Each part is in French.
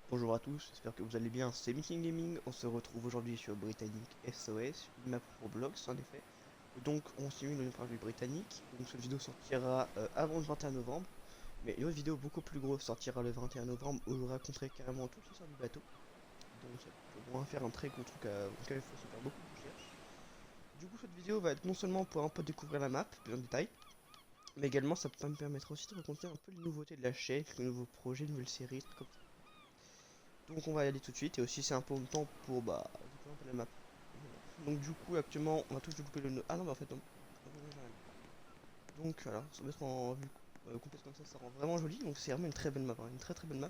Bonjour à tous, j'espère que vous allez bien, c'est Meeting Gaming, on se retrouve aujourd'hui sur Britannique SOS, une map Roblox en effet. Et donc on simule une du Britannique, donc cette vidéo sortira avant le 21 novembre, mais une autre vidéo beaucoup plus grosse sortira le 21 novembre où je vous raconterai carrément toute l'histoire du bateau. Donc ça peut au moins faire un très gros truc auquel il faut se faire beaucoup de recherches. Du coup cette vidéo va être non seulement pour un peu découvrir la map, plus en détail, mais également ça va me permettre aussi de raconter un peu les nouveautés de la chaîne, les nouveaux projets, les nouvelles séries, trucs comme ça. Donc on va y aller tout de suite et aussi c'est un peu de temps pour découvrir un peu la map. Voilà. Donc du coup actuellement on va tous découper le nœud. Ah non mais en fait non. Donc voilà, se mettre en vue complète comme ça rend vraiment joli. Donc c'est vraiment une très belle map, hein, une très très belle map.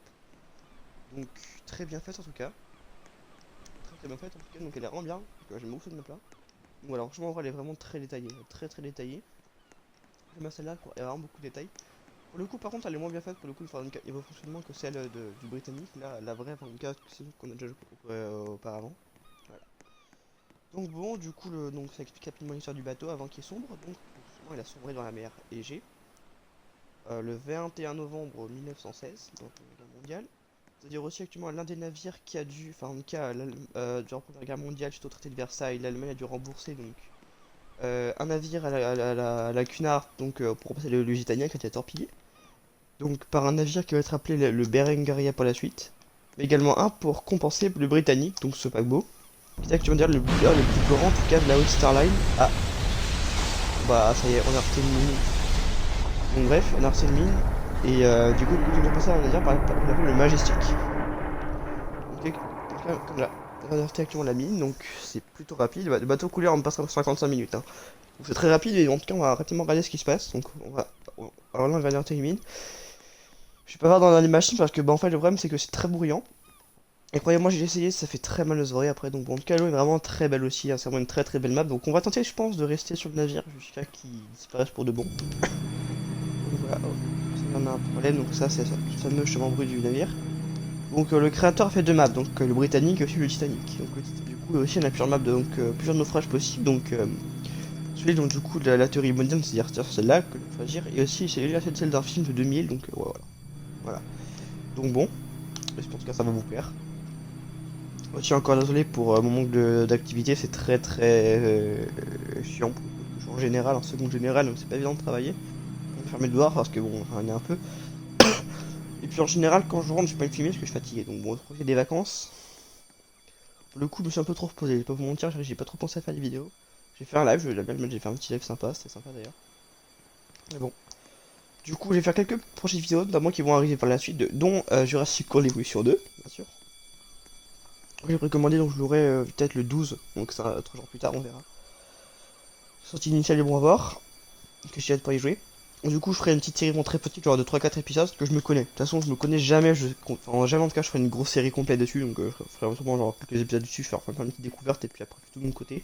Donc très bien faite en tout cas. Très très bien faite en tout cas, donc elle est vraiment bien. J'aime beaucoup cette map là. Donc voilà, franchement en vrai elle est vraiment très détaillée. Très très détaillée. J'aime celle-là, elle a vraiment beaucoup de détails. Pour le coup par contre elle est moins bien faite pour le coup le niveau fonctionnement que celle du Britannique. Là la vraie 24 qu'on a déjà joué auparavant. Voilà. Donc bon, du coup, donc ça explique rapidement l'histoire du bateau avant qu'il sombre. Donc justement, il a sombré dans la mer Égée le 21 novembre 1916, donc la guerre mondiale. C'est-à-dire aussi actuellement l'un des navires qui a dû, enfin en tout cas, durant la Première Guerre mondiale, suite au traité de Versailles, l'Allemagne a dû rembourser donc un navire à la Cunard, donc pour remplacer le Lusitania qui a été torpillé. Donc par un navire qui va être appelé le Berengaria par la suite. Mais également un pour compenser le Britannique, donc ce paquebot. Qui est actuellement dire le plus grand en tout cas de la Haute Star Line. Ah, bah ça y est, on a reté une mine. Donc bref, on a reté une mine. Et du coup, on a passé à un navire qu'on appelle le Majestic. Donc comme là, on a reté actuellement la mine, donc c'est plutôt rapide. Le bateau coulé en passera 55 minutes. Hein. Donc c'est très rapide et en tout cas on va rapidement regarder ce qui se passe. Donc alors là on va aller reter une mine. Je vais pas voir dans les machines parce que bah en fait le problème c'est que c'est très bruyant. Et croyez-moi, j'ai essayé, ça fait très mal aux oreilles après. Donc bon, en tout cas, l'eau est vraiment très belle aussi. Hein, c'est vraiment une très très belle map. Donc on va tenter, je pense, de rester sur le navire jusqu'à qu'il disparaisse pour de bon. Donc voilà, oh, ça on a un problème. Donc ça, c'est le fameux chemin bruit du navire. Donc le créateur a fait deux maps, donc le Britannique et aussi le Titanic. Donc du coup, aussi on a plusieurs maps, plusieurs naufrages possibles. Donc celui donc du coup de la théorie moderne, c'est-à-dire celle-là que je vais choisir. Et aussi celle d'un film de 2000. Donc ouais, voilà. Voilà. Donc bon, j'espère en tout cas ça va vous plaire. Aussi encore désolé pour mon manque d'activité, c'est très très chiant pour le coup. En général, en seconde générale, c'est pas évident de travailler. On va fermer le devoir parce que bon, enfin, on est un peu. Et puis en général, quand je rentre, je suis pas me filmer parce que je suis fatigué. Donc bon, profiter des vacances. Pour le coup, je me suis un peu trop reposé. Je vais pas vous mentir, j'ai pas trop pensé à faire des vidéos. J'ai fait un live, je vais bien le mettre, j'ai fait un petit live sympa, c'était sympa d'ailleurs. Mais bon. Du coup, je vais faire quelques prochaines vidéos, notamment qui vont arriver par la suite, dont Jurassic World Evolution 2, bien sûr. J'ai précommandé, donc je l'aurai peut-être le 12, donc ça 3 jours plus tard, on verra. Sortie initiale, bon à voir. Que j'ai hâte pour y jouer. Du coup, je ferai une petite série vraiment très petite, genre de 3-4 épisodes, que je me connais. De toute façon, je me connais jamais, enfin, jamais en tout cas, je ferai une grosse série complète dessus, donc je ferai sûrement genre quelques épisodes dessus, faire enfin, une petite découverte, et puis après, tout de mon côté.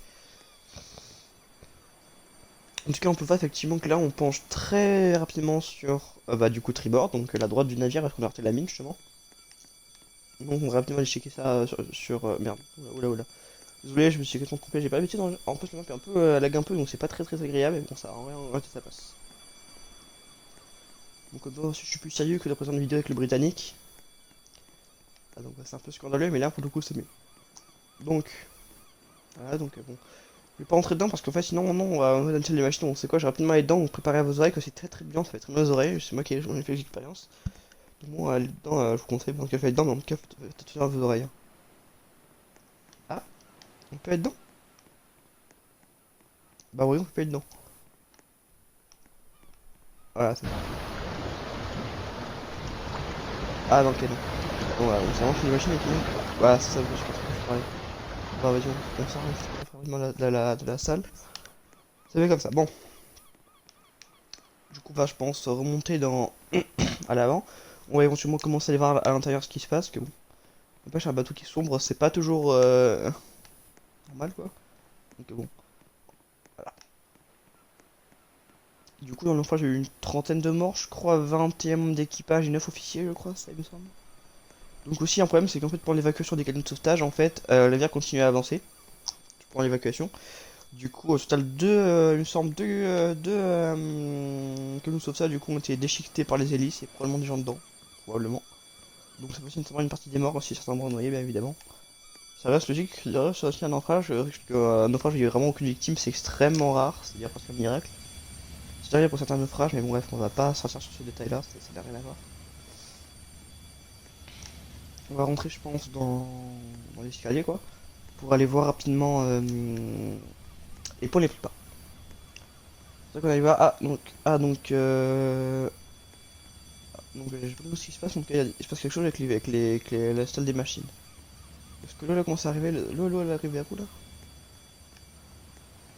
En tout cas, on peut voir effectivement que là, on penche très rapidement sur, du coup, tribord, donc la droite du navire, parce qu'on a raté la mine, justement. Donc, on va rapidement aller checker ça merde, oula, oula, oula. Désolé, je me suis complètement trompé, j'ai pas l'habitude, en plus, le map est un peu, lag un peu, donc c'est pas très très agréable, mais bon, ça, en vrai, ça passe. Donc bon, je suis plus sérieux que la précédente vidéo avec le Britannique. Ah, donc c'est un peu scandaleux, mais là pour le coup c'est mieux. Donc, voilà, donc bon. Je vais pas rentrer dedans parce qu'en fait sinon non, on va installer les machines, on sait quoi, je vais rapidement aller dedans, donc préparez à vos oreilles que c'est très très bien, ça fait très mal aux oreilles, c'est moi qui ai fait l'expérience. Donc bon, aller dedans, je vous conseille, en tout cas faites dedans, mais en tout cas faites attention à vos oreilles. Hein. Ah, on peut être dedans. Bah oui, on peut être dedans. Voilà, c'est bon. Ah non, ok, non. Bon, voilà, on s'est vraiment fait une machine et tout. Voilà, c'est ça, je pense que je parlais. Bon, vas-y, on sort rapidement de la salle. Ça fait comme ça, bon. Du coup, je pense remonter à l'avant. On va éventuellement commencer à aller voir à l'intérieur ce qui se passe. Que bon, n'empêche, un bateau qui sombre, c'est pas toujours normal quoi. Donc bon, voilà. Du coup, dans le fois, j'ai eu une trentaine de morts, je crois, 21 membres d'équipage et 9 officiers, je crois, ça il me semble. Donc aussi, un problème, c'est qu'en fait, pour l'évacuation des cabines de sauvetage, en fait, la navire continue à avancer pour l'évacuation. Du coup, au total, il me semble, cabines de sauvetage, du coup, ont été déchiquetées par les hélices, et probablement des gens dedans, probablement. Donc c'est possible une partie des morts aussi, certains morts noyés, bien évidemment. Ça reste logique, ça reste aussi un naufrage. Un naufrage où il n'y a vraiment aucune victime, c'est extrêmement rare, c'est-à-dire presque un miracle. C'est arrivé pour certains naufrages, mais bon, bref, on va pas sortir sur ce détail-là, ça n'a rien à voir. On va rentrer, je pense, dans l'escalier, quoi, pour aller voir rapidement les points les plus bas. C'est ça qu'on arrive à. Donc, je sais pas ce qui se passe, donc il se passe quelque chose avec la salle des machines. Parce que l'eau, là, commence à arriver, l'eau, elle est arrivée à où, là?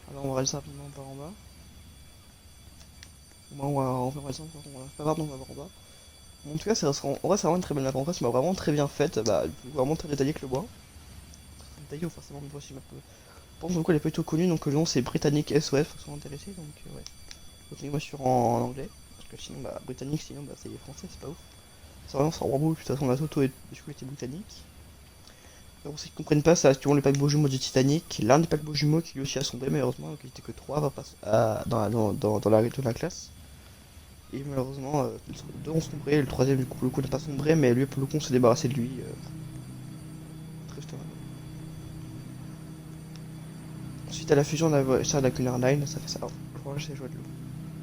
Alors, on va regarder ça rapidement par en bas. Bon, on va voir ça, on va pas voir, donc on va voir en bas. Bon, en tout cas, en vrai, c'est vraiment une très belle map. En vrai, ça m'a vraiment très bien faite, bah, vraiment très détaillé que le bois. Très détaillé, forcément, une fois si je pense que elle est plutôt connue, donc le nom c'est Britannic SOS, faut s'en intéresser, donc ouais. Donc moi je suis en anglais, parce que sinon, bah, britannique, sinon, bah, c'est français, c'est pas ouf. C'est vraiment, ça rend beau, de toute façon, la Toto et du coup, était britannique. Pour ceux qui comprennent pas, ça, actuellement le paquebot jumeau du Titanic, l'un des paquebots jumeaux qui lui aussi a sombré, malheureusement, donc il était que 3 dans la classe. Et malheureusement, deux ont sombré, et le troisième, du coup, pour le coup, n'a pas sombré, mais lui, pour le coup, on s'est débarrassé de lui. Tristement. Ensuite, à la fusion de la Cunard Line, ça fait ça. Oh, je crois que j'ai joué de l'eau.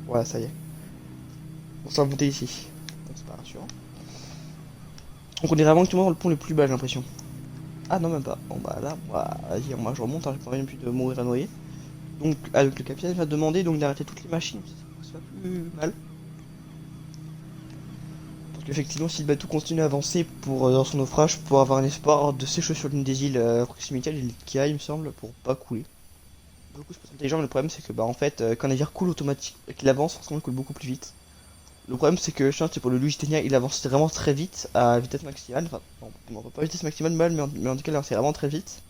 Voilà, ça y est. On s'est remonté ici. Donc c'est pas rassurant. Donc on est vraiment actuellement dans le pont le plus bas, j'ai l'impression. Ah non, même pas. Bon bah là, vas-y, moi je remonte, hein, j'ai pas envie non plus de mourir à noyer. Donc, le capitaine va demander donc d'arrêter toutes les machines, c'est pas plus mal. Parce qu'effectivement, si le bateau continue à avancer dans son naufrage, pour avoir un espoir de s'échouer sur l'une des îles à proximité, l'île Kia, il me semble, pour pas couler. Du coup, c'est pas intelligent, mais le problème c'est que bah en fait, quand un navire coule automatique et qu'il avance, forcément il coule beaucoup plus vite. Le problème c'est que je c'est pour le Lusitania, il avance vraiment très vite à vitesse maximale. Enfin, non, pas vitesse maximale mal, mais en tout cas là c'est vraiment très vite.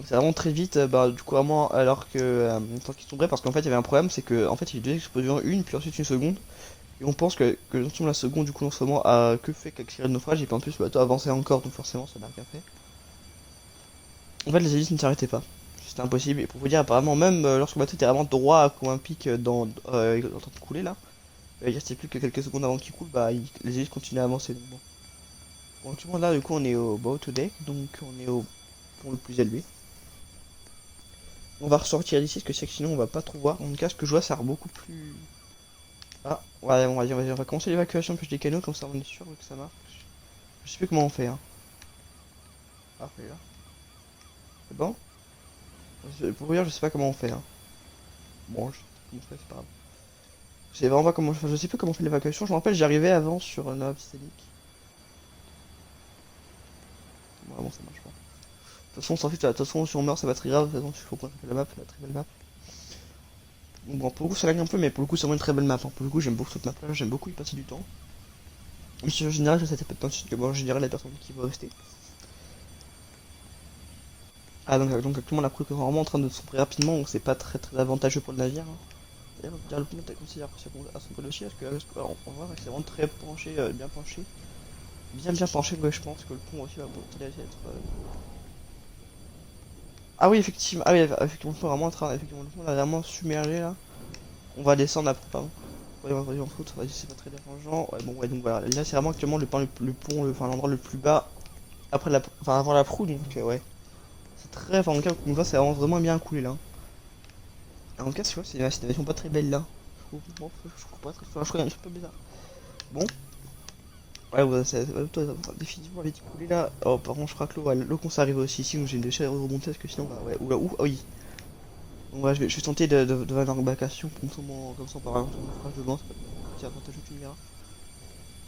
C'est vraiment très vite, bah du coup vraiment alors que tant qu'il sombrait, parce qu'en fait il y avait un problème, c'est que en fait il y a eu deux explosions, une puis ensuite une seconde, et on pense que non seulement la seconde du coup non seulement a que fait qu'accélérer le naufrage, et puis en plus le bateau avançait encore, donc forcément ça n'a rien fait. En fait les hélices ne s'arrêtaient pas, c'était impossible, et pour vous dire apparemment même lorsque le bateau était vraiment droit comme un pic en train de couler là, il restait plus que quelques secondes avant qu'il coule, bah les hélices continuaient à avancer. Donc bon. Bon, tout le monde là du coup on est au boat deck, donc on est au pont le plus élevé. On va ressortir d'ici parce que sinon on va pas trop voir. En tout cas, ce que je vois, ça a l'air beaucoup plus. Ah, ouais, on va commencer l'évacuation plus des canaux, comme ça on est sûr que ça marche. Je sais plus comment on fait, hein. Ah, là. C'est bon? Pour vous dire, je sais pas comment on fait, hein. Bon, c'est pas grave. Je sais vraiment pas comment. Enfin, je sais plus comment on fait l'évacuation. Je me rappelle, j'arrivais avant sur Nova Titanic. Bon, ça marche pas. De toute façon, on s'en fiche, de toute façon, si on meurt, ça va très grave. De toute façon, il faut qu'on fasse la map, la très belle map. Bon, pour le coup, ça lag un peu, mais pour le coup, c'est vraiment une très belle map, hein. Pour le coup, j'aime beaucoup cette map là, j'aime beaucoup y passer du temps. Mais si en général, ça peut être que bon, en général, la personne qui va rester. Ah, donc actuellement, la proue est vraiment en train de sombrer rapidement, donc c'est pas très avantageux pour le navire, hein. D'ailleurs, le pont est considéré à son peu aussi, parce que là, on voit que c'est vraiment très penché, bien penché. Bien penché, ouais, je pense que le pont aussi va être. Ah oui, effectivement, effectivement, le pont est vraiment en train, effectivement, le pont est vraiment submergé là. On va descendre après, pardon. Ouais, on va en foutre, vas-y, c'est pas très dérangeant. Ouais, bon, ouais, donc voilà, là c'est vraiment actuellement le pont, enfin l'endroit le plus bas après enfin avant la proue, donc ouais. C'est très, enfin en tout cas, on voit, c'est vraiment bien coulé là. En tout cas, tu vois, c'est une navigation pas très belle là. Je trouve pas très, enfin, je trouve un peu bizarre. Bon, ouais, ouais, définitivement les coulé là. Oh, par contre, je crois que l'eau qu'on s'est arrivé aussi ici, donc j'ai une déchet à remonter parce que sinon, bah ouais, oula, ah oui. Donc voilà, je vais tenter de faire l'embarcation, comme ça on part un phrase de loin, c'est pas petit avantageux, tu me diras.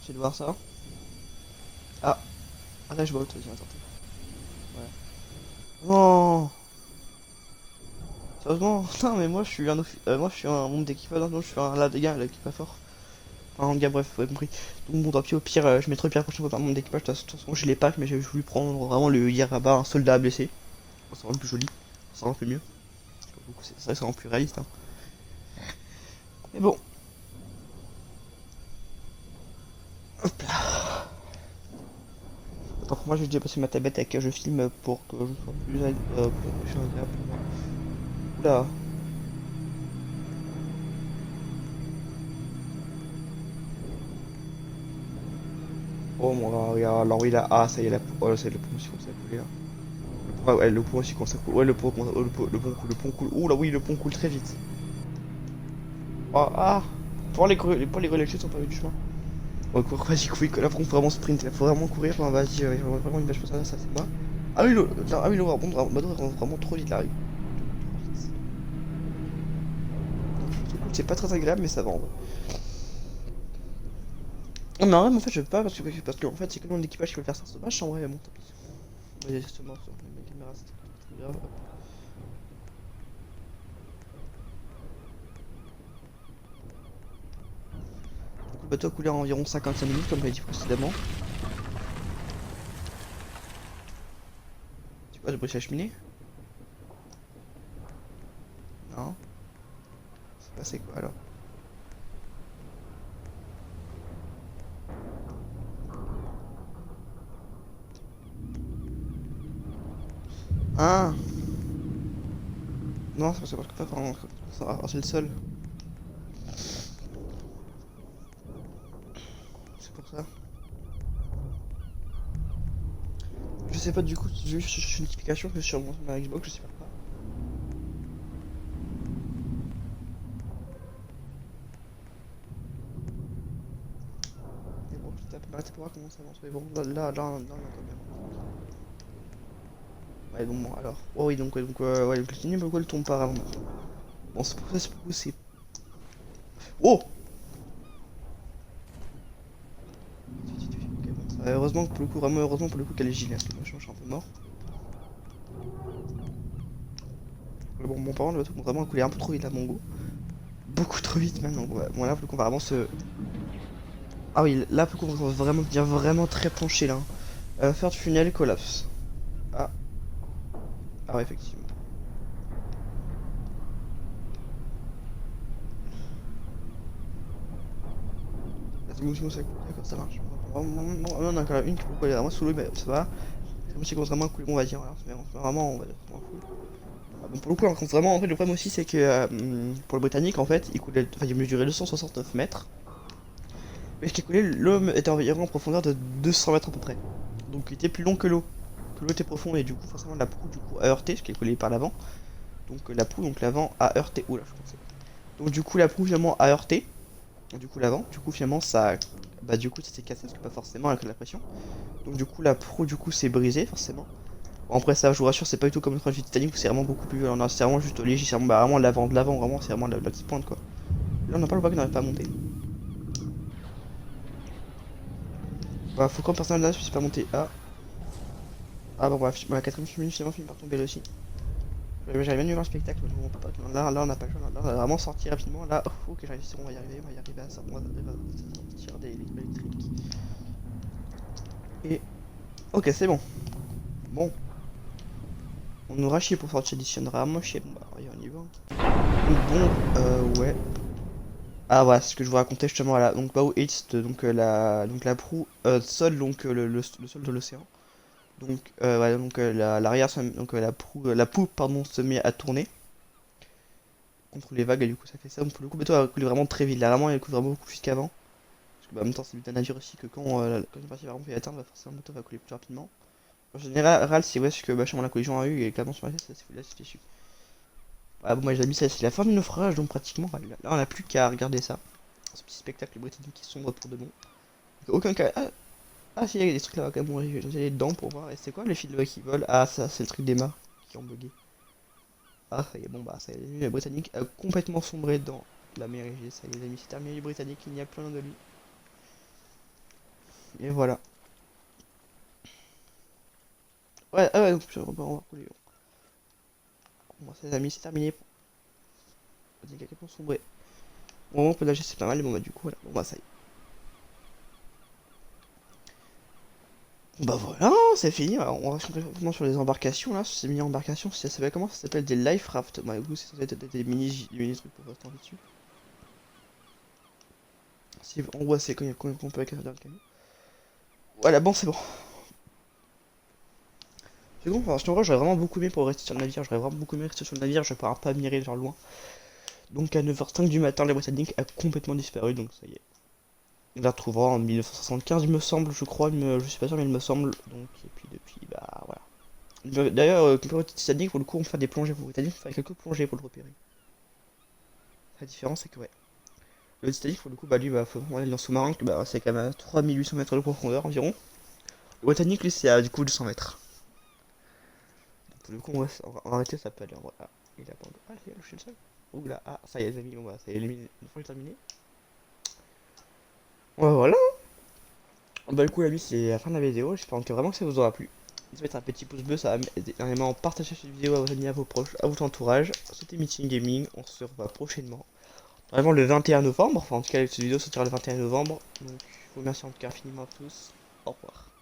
J'essaie de voir ça. Ah, là je vois autre, vas-y, on va tenter. Ouais. Non! Sérieusement, non mais moi je suis un membre d'équipage, non, je suis un là des gars là qui est pas fort. Enfin un gars bref, vous avez compris. Donc bon tant pis au pire, je mettrai le pire la prochaine fois par membre d'équipage, de toute façon j'ai les packs mais j'ai voulu prendre vraiment le hier là-bas, un soldat blessé. Bon, c'est vraiment plus joli, c'est vraiment plus mieux. C'est vrai que c'est vraiment plus réaliste, hein. Mais bon. Hop là. Attends, moi j'ai déjà passé ma tablette avec je filme pour que je sois plus agréable pour moi. Oula. Oh mon gars, regarde, alors oui là, ah ça y est, oh, ça y est, le pont aussi commence à couler là. Ouais, le pont aussi commence à couler. Ouais, le pont coule. Ouh là, oui, le pont coule très vite. Oh, ah! Pour les grelets sont pas du chemin. Ouais, cours, vas-y, là, faut vraiment sprint, il faut vraiment courir. Enfin, vas-y, vraiment une vache pour ça, c'est moi. Ah oui, ah oui, le Bateau vraiment trop vite là. Oui. C'est pas très agréable, mais ça va en vrai. Non, mais en vrai, en fait, je veux pas parce que en fait, c'est que mon équipage qui veut faire ça. C'est dommage, en vrai, mon tapis. Vas-y, c'est mort, ça. Ma caméra, c'est grave. Donc, le bateau a coulé en environ 55 minutes, comme je l'ai dit précédemment. Tu vois, le bruit de la cheminée? Non. C'est passé quoi alors? Ah! Non, c'est parce que pas vraiment. C'est le sol. C'est pour ça. Je sais pas du coup, j'ai juste une notification que sur ma Xbox, je sais pas pourquoi. Mais bon, je t'ai pas pour voir comment ça avance. Mais bon, on est encore bien. Ouais, bon, alors. Oh oui, ouais, le continue, pourquoi elle tombe pas avant maintenant? Bon, c'est pour ça, c'est. Oh! Ok, bon, heureusement que pour le coup, vraiment heureusement pour le coup qu'elle est gilet, parce que moi je suis un peu mort. Bon, mon parent, le bateau, vraiment coulé un peu trop vite à mon goût. Beaucoup trop vite maintenant. Ouais, bon, là, pour le coup, on va vraiment se. Ah oui, là, pour le coup, on va vraiment bien vraiment très penché là. Third funnel collapse. Ah, ah ouais, effectivement. C'est bon, ça coule, d'accord, ça marche. On a encore une qui peut aller vraiment sous l'eau, mais ça va. C'est moi qui commence vraiment à couler, on va dire. Voilà. Mais vraiment, on va dire, on fout. Ah, bon, pour le coup, on compte vraiment, en fait, le problème aussi, c'est que pour le Britannique, en fait, il coulait, enfin, il mesurait 269 mètres. Mais ce qui coulait, l'homme était environ en profondeur de 200 mètres à peu près. Donc, il était plus long que l'eau. Que l'eau était profonde, et du coup, forcément, la proue, du coup, a heurté, ce qui est coulé par l'avant. Donc, la proue, donc l'avant a heurté. Oula, je pensais. Donc, du coup, la proue, finalement, a heurté. Du coup, l'avant. Du coup, finalement, ça. Bah, du coup, ça s'est cassé, parce que pas forcément avec la pression. Donc, du coup, la proue, du coup, s'est brisée, forcément. Bon, après, ça, je vous rassure, c'est pas du tout comme le trajet du Titanic où c'est vraiment beaucoup plus violent. C'est vraiment juste léger, c'est vraiment, bah, vraiment l'avant de l'avant, vraiment, c'est vraiment la petite pointe, quoi. Là, on n'a pas le voit qu'il n'arrive pas à monter. Bah, faut quand personne là, je suis pas monté. Ah. Ah, bon, bref, la quatrième minute, finalement, finit par tomber là aussi. J'avais bien eu un spectacle, mais on peut pas. Là, on n'a pas le choix. Là, on va vraiment sortir rapidement. Là, oh, ok, on va y arriver, à ça. On va arriver à sortir des lignes électriques. Et. Ok, c'est bon. Bon. On nous chier pour sortir d'ici, on aura vraiment chier. Bon, bah, on y va. Donc, bon, ouais. Ah, voilà, c'est ce que je vous racontais justement. Là. Donc, Bow East, donc la proue sol, donc le sol de l'océan. Donc, voilà, donc l'arrière, donc la poupe, pardon, se met à tourner contre les vagues et du coup ça fait ça. Donc, pour le coup, le bateau a coulé vraiment très vite. Là, vraiment, il coule vraiment beaucoup plus qu'avant. Parce que, bah, en même temps, c'est but de la nature aussi que quand une partie va vraiment atteindre, bah, forcément, le bateau va couler plus rapidement. En général, c'est ouais, ce que bah, la collision a eu et clairement sur la tête, là, c'est déçu. Ah, bon, moi, j'ai mis ça, c'est la fin du naufrage, donc pratiquement, là, on n'a plus qu'à regarder ça. Ce petit spectacle britannique qui sombre pour de bon. Aucun cas. Ah, si, il y a des trucs là, quand même, bon, je vais aller dedans pour voir. Et c'est quoi les fils qui volent? Ah, ça, c'est le truc des mâts qui ont bugué. Ah, ça y est, bon, bah, ça y est, le Britannique a complètement sombré dans la mer Égée. Ça y est, les amis, c'est terminé, le Britannique, il n'y a plus rien de lui. Et voilà. Ouais, ah ouais, donc, on va rouler. Bon, bah, les amis, c'est terminé. Le Britannique a complètement sombré. Bon, on peut nager, c'est pas mal, bon, bah, du coup, voilà. Bon, bah, ça y est. Bah voilà, c'est fini. Alors, on reste complètement sur les embarcations là, sur ces mini-embarcations. Ça s'appelle comment? Ça s'appelle des life rafts. Bah, du coup, c'est censé être des mini trucs pour rester en vie dessus. Si on voit, c'est qu'on peut accueillir le canot. Voilà, bon, c'est bon. C'est bon, parce qu'en vrai, j'aurais vraiment beaucoup aimé pour rester sur le navire. J'aurais vraiment beaucoup aimé rester sur le navire. Je pourrais pas admirer genre loin. Donc, à 9h05 du matin, les Britanniques a complètement disparu. Donc, ça y est. On la retrouvera en 1975, il me semble, je crois, je suis pas sûr, mais il me semble. Donc, et puis depuis, bah voilà. D'ailleurs, comparé au Titanic, pour le coup, on fait des plongées pour le Titanic, on fait quelques plongées pour le repérer. La différence, c'est que, ouais. Le Titanic, pour le coup, bah lui, bah, faut vraiment aller dans le sous-marin, bah, c'est quand même à 3800 mètres de profondeur environ. Le Britannique, lui, c'est à du coup 200 mètres. Donc, pour le coup, on va arrêter, ça peut aller en vrai. Ah, il a pas. Ah, il a lâché le sol. Ouh là, ah, ça y est, les amis, on va, ça y est, une fois terminé. Ouais, voilà. Bah, du coup, l'ami, c'est la fin de la vidéo. J'espère vraiment que ça vous aura plu. N'hésitez pas à mettre un petit pouce bleu, ça va m'aider énormément. Partagez cette vidéo à vos amis, à vos proches, à votre entourage. C'était Meeting Gaming. On se revoit prochainement. Vraiment le 21 novembre. Enfin, en tout cas, cette vidéo sortira le 21 novembre. Donc, je vous remercie en tout cas infiniment à tous. Au revoir.